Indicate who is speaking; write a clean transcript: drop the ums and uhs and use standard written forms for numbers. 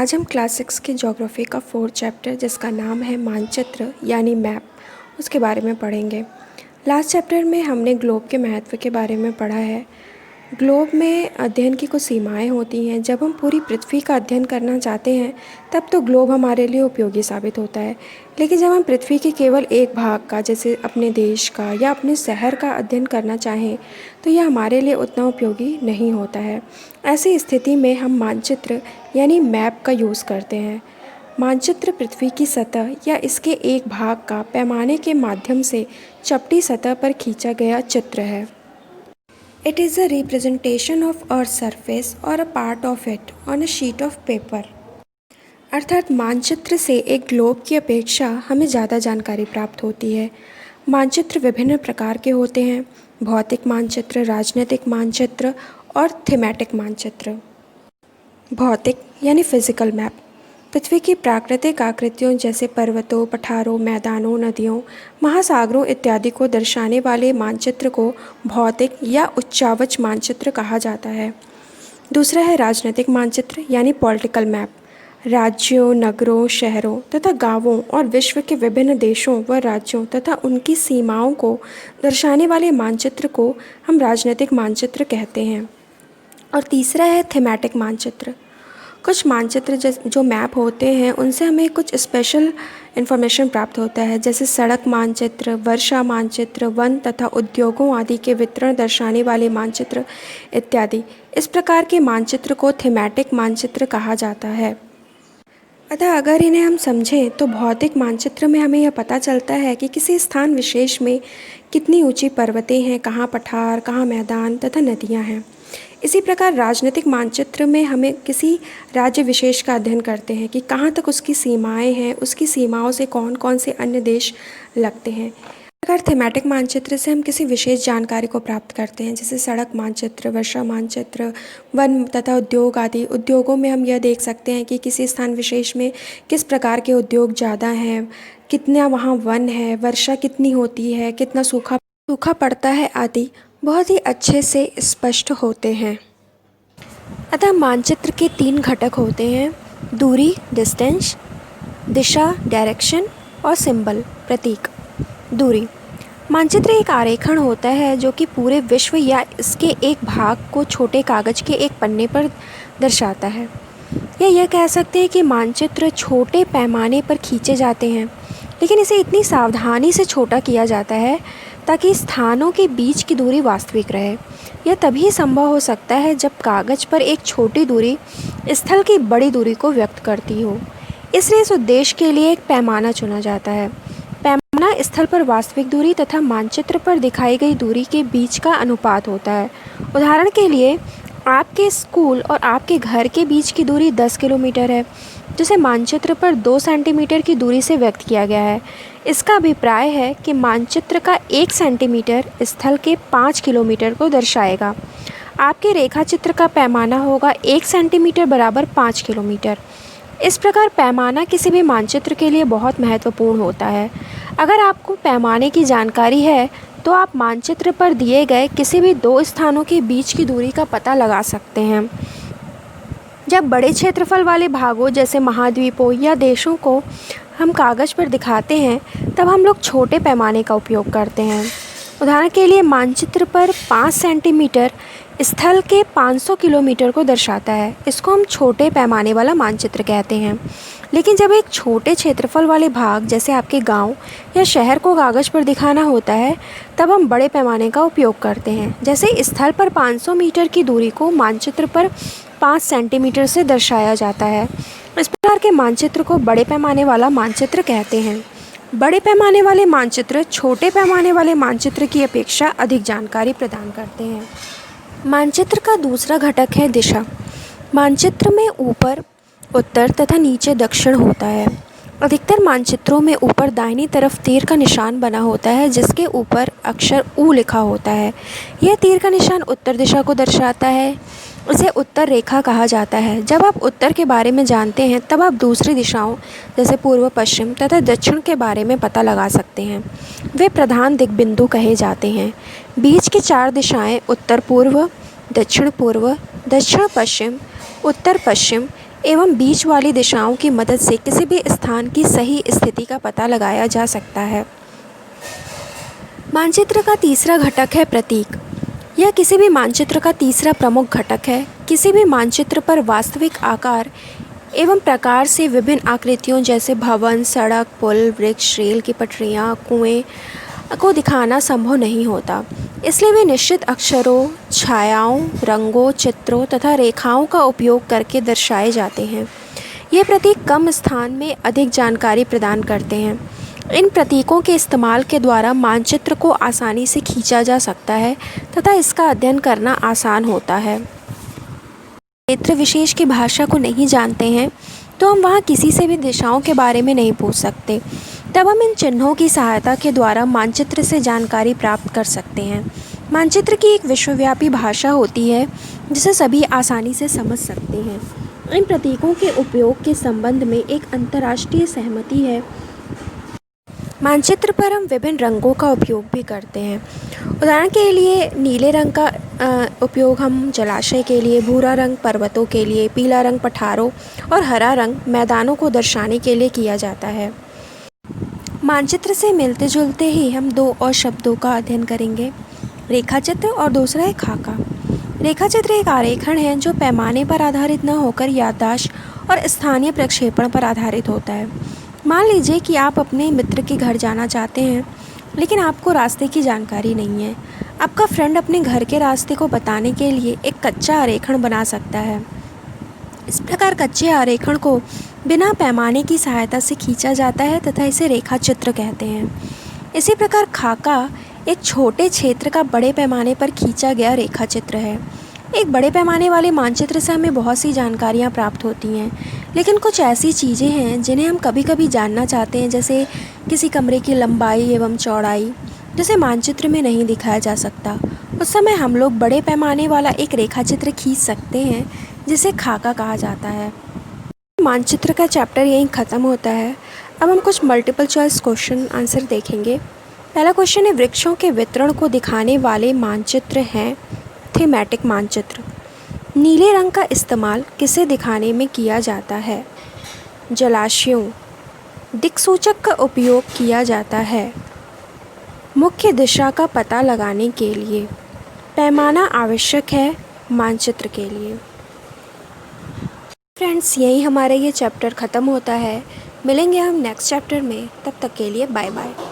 Speaker 1: आज हम क्लास 6 की ज्योग्राफी का 4th चैप्टर जिसका नाम है मानचित्र यानी मैप, उसके बारे में पढ़ेंगे। लास्ट चैप्टर में हमने ग्लोब के महत्व के बारे में पढ़ा है। ग्लोब में अध्ययन की कुछ सीमाएं होती हैं। जब हम पूरी पृथ्वी का अध्ययन करना चाहते हैं तब तो ग्लोब हमारे लिए उपयोगी साबित होता है, लेकिन जब हम पृथ्वी के केवल एक भाग का, जैसे अपने देश का या अपने शहर का अध्ययन करना चाहें तो यह हमारे लिए उतना उपयोगी नहीं होता है। ऐसी स्थिति में हम मानचित्र यानी मैप का यूज़ करते हैं। मानचित्र पृथ्वी की सतह या इसके एक भाग का पैमाने के माध्यम से चपटी सतह पर खींचा गया चित्र है। It is a representation of Earth's surface or a part of it on a sheet of paper। अर्थात मानचित्र से एक ग्लोब की अपेक्षा हमें ज़्यादा जानकारी प्राप्त होती है। मानचित्र विभिन्न प्रकार के होते हैं: भौतिक मानचित्र, राजनीतिक मानचित्र और थीमेटिक मानचित्र। भौतिक यानी फिजिकल मैप पृथ्वी की प्राकृतिक आकृतियों जैसे पर्वतों, पठारों, मैदानों, नदियों, महासागरों इत्यादि को दर्शाने वाले मानचित्र को भौतिक या उच्चावच मानचित्र कहा जाता है। दूसरा है राजनीतिक मानचित्र यानी पॉलिटिकल मैप। राज्यों, नगरों, शहरों तथा गांवों और विश्व के विभिन्न देशों व राज्यों तथा उनकी सीमाओं को दर्शाने वाले मानचित्र को हम राजनीतिक मानचित्र कहते हैं। और तीसरा है थीमेटिक मानचित्र। कुछ मानचित्र जो मैप होते हैं उनसे हमें कुछ स्पेशल इन्फॉर्मेशन प्राप्त होता है, जैसे सड़क मानचित्र, वर्षा मानचित्र, वन तथा उद्योगों आदि के वितरण दर्शाने वाले मानचित्र इत्यादि। इस प्रकार के मानचित्र को थीमेटिक मानचित्र कहा जाता है। अतः अगर इन्हें हम समझें तो भौतिक मानचित्र में हमें यह पता चलता है कि किसी स्थान विशेष में कितनी ऊंची पर्वतें हैं, कहाँ पठार, कहाँ मैदान तथा नदियाँ हैं। इसी प्रकार राजनीतिक मानचित्र में हमें किसी राज्य विशेष का अध्ययन करते हैं कि कहाँ तक उसकी सीमाएं हैं, उसकी सीमाओं से कौन कौन से अन्य देश लगते हैं। अगर थीमेटिक मानचित्र से हम किसी विशेष जानकारी को प्राप्त करते हैं, जैसे सड़क मानचित्र, वर्षा मानचित्र, वन तथा उद्योग आदि। उद्योगों में हम यह देख सकते हैं कि किसी स्थान विशेष में किस प्रकार के उद्योग ज़्यादा हैं, कितना वहाँ वन है, वर्षा कितनी होती है, कितना सूखा पड़ता है आदि बहुत ही अच्छे से स्पष्ट होते हैं। अतः मानचित्र के 3 घटक होते हैं: दूरी डिस्टेंस, दिशा डायरेक्शन और सिंबल प्रतीक। दूरी मानचित्र एक आरेखण होता है जो कि पूरे विश्व या इसके एक भाग को छोटे कागज के एक पन्ने पर दर्शाता है। या यह कह सकते हैं कि मानचित्र छोटे पैमाने पर खींचे जाते हैं, लेकिन इसे इतनी सावधानी से छोटा किया जाता है ताकि स्थानों के बीच की दूरी वास्तविक रहे। यह तभी संभव हो सकता है जब कागज पर एक छोटी दूरी स्थल की बड़ी दूरी को व्यक्त करती हो। इसलिए इस उद्देश्य के लिए एक पैमाना चुना जाता है। पैमाना स्थल पर वास्तविक दूरी तथा मानचित्र पर दिखाई गई दूरी के बीच का अनुपात होता है। उदाहरण के लिए आपके स्कूल और आपके घर के बीच की दूरी 10 किलोमीटर है, जिसे मानचित्र पर 2 सेंटीमीटर की दूरी से व्यक्त किया गया है। इसका अभिप्राय है कि मानचित्र का 1 सेंटीमीटर स्थल के 5 किलोमीटर को दर्शाएगा। आपके रेखाचित्र का पैमाना होगा 1 सेंटीमीटर बराबर 5 किलोमीटर। इस प्रकार पैमाना किसी भी मानचित्र के लिए बहुत महत्वपूर्ण होता है। अगर आपको पैमाने की जानकारी है तो आप मानचित्र पर दिए गए किसी भी 2 स्थानों के बीच की दूरी का पता लगा सकते हैं। जब बड़े क्षेत्रफल वाले भागों जैसे महाद्वीपों या देशों को हम कागज़ पर दिखाते हैं तब हम लोग छोटे पैमाने का उपयोग करते हैं। उदाहरण के लिए मानचित्र पर 5 सेंटीमीटर स्थल के 500 किलोमीटर को दर्शाता है। इसको हम छोटे पैमाने वाला मानचित्र कहते हैं। लेकिन जब एक छोटे क्षेत्रफल वाले भाग जैसे आपके गांव या शहर को कागज़ पर दिखाना होता है तब हम बड़े पैमाने का उपयोग करते हैं। जैसे स्थल पर 500 मीटर की दूरी को मानचित्र पर 5 सेंटीमीटर से दर्शाया जाता है। इस प्रकार के मानचित्र को बड़े पैमाने वाला मानचित्र कहते हैं। बड़े पैमाने वाले मानचित्र छोटे पैमाने वाले मानचित्र की अपेक्षा अधिक जानकारी प्रदान करते हैं। मानचित्र का दूसरा घटक है दिशा। मानचित्र में ऊपर उत्तर तथा नीचे दक्षिण होता है। अधिकतर मानचित्रों में ऊपर दाहिनी तरफ तीर का निशान बना होता है जिसके ऊपर अक्षर U लिखा होता है। यह तीर का निशान उत्तर दिशा को दर्शाता है। इसे उत्तर रेखा कहा जाता है। जब आप उत्तर के बारे में जानते हैं तब आप दूसरी दिशाओं जैसे पूर्व, पश्चिम तथा दक्षिण के बारे में पता लगा सकते हैं। वे प्रधान दिग्बिंदु कहे जाते हैं। बीच की 4 दिशाएं उत्तर पूर्व, दक्षिण पूर्व, दक्षिण पश्चिम, उत्तर पश्चिम एवं बीच वाली दिशाओं की मदद से किसी भी स्थान की सही स्थिति का पता लगाया जा सकता है। मानचित्र का तीसरा घटक है प्रतीक। यह किसी भी मानचित्र का तीसरा प्रमुख घटक है। किसी भी मानचित्र पर वास्तविक आकार एवं प्रकार से विभिन्न आकृतियों जैसे भवन, सड़क, पुल, वृक्ष, रेल की पटरियाँ, कुएं को दिखाना संभव नहीं होता। इसलिए वे निश्चित अक्षरों, छायाओं, रंगों, चित्रों तथा रेखाओं का उपयोग करके दर्शाए जाते हैं। ये प्रतीक कम स्थान में अधिक जानकारी प्रदान करते हैं। इन प्रतीकों के इस्तेमाल के द्वारा मानचित्र को आसानी से खींचा जा सकता है तथा इसका अध्ययन करना आसान होता है। क्षेत्र विशेष की भाषा को नहीं जानते हैं तो हम वहाँ किसी से भी दिशाओं के बारे में नहीं पूछ सकते। तब हम इन चिन्हों की सहायता के द्वारा मानचित्र से जानकारी प्राप्त कर सकते हैं। मानचित्र की एक विश्वव्यापी भाषा होती है जिसे सभी आसानी से समझ सकते हैं। इन प्रतीकों के उपयोग के संबंध में एक अंतर्राष्ट्रीय सहमति है। मानचित्र पर हम विभिन्न रंगों का उपयोग भी करते हैं। उदाहरण के लिए नीले रंग का उपयोग हम जलाशय के लिए, भूरा रंग पर्वतों के लिए, पीला रंग पठारों और हरा रंग मैदानों को दर्शाने के लिए किया जाता है। मानचित्र से मिलते जुलते ही हम दो और शब्दों का अध्ययन करेंगे, रेखाचित्र और दूसरा है खाका। रेखाचित्र एक आरेखन है जो पैमाने पर आधारित न होकर याददाश्त और स्थानीय प्रक्षेपण पर आधारित होता है। मान लीजिए कि आप अपने मित्र के घर जाना चाहते हैं लेकिन आपको रास्ते की जानकारी नहीं है। आपका फ्रेंड अपने घर के रास्ते को बताने के लिए एक कच्चा आरेखन बना सकता है। इस प्रकार कच्चे आरेखन को बिना पैमाने की सहायता से खींचा जाता है तथा इसे रेखाचित्र कहते हैं। इसी प्रकार खाका एक छोटे क्षेत्र का बड़े पैमाने पर खींचा गया रेखाचित्र है। एक बड़े पैमाने वाले मानचित्र से हमें बहुत सी जानकारियाँ प्राप्त होती हैं, लेकिन कुछ ऐसी चीज़ें हैं जिन्हें हम कभी कभी जानना चाहते हैं, जैसे किसी कमरे की लंबाई एवं चौड़ाई, जिसे मानचित्र में नहीं दिखाया जा सकता। उस समय हम लोग बड़े पैमाने वाला एक रेखाचित्र खींच सकते हैं जिसे खाका कहा जाता है। मानचित्र का चैप्टर यहीं ख़त्म होता है। अब हम कुछ मल्टीपल चॉइस क्वेश्चन आंसर देखेंगे। पहला क्वेश्चन है, वृक्षों के वितरण को दिखाने वाले मानचित्र हैं थीमेटिक मानचित्र। नीले रंग का इस्तेमाल किसे दिखाने में किया जाता है? जलाशयों। दिक्सूचक का उपयोग किया जाता है मुख्य दिशा का पता लगाने के लिए। पैमाना आवश्यक है मानचित्र के लिए। फ्रेंड्स, यही हमारा ये चैप्टर ख़त्म होता है। मिलेंगे हम नेक्स्ट चैप्टर में, तब तक के लिए बाय बाय।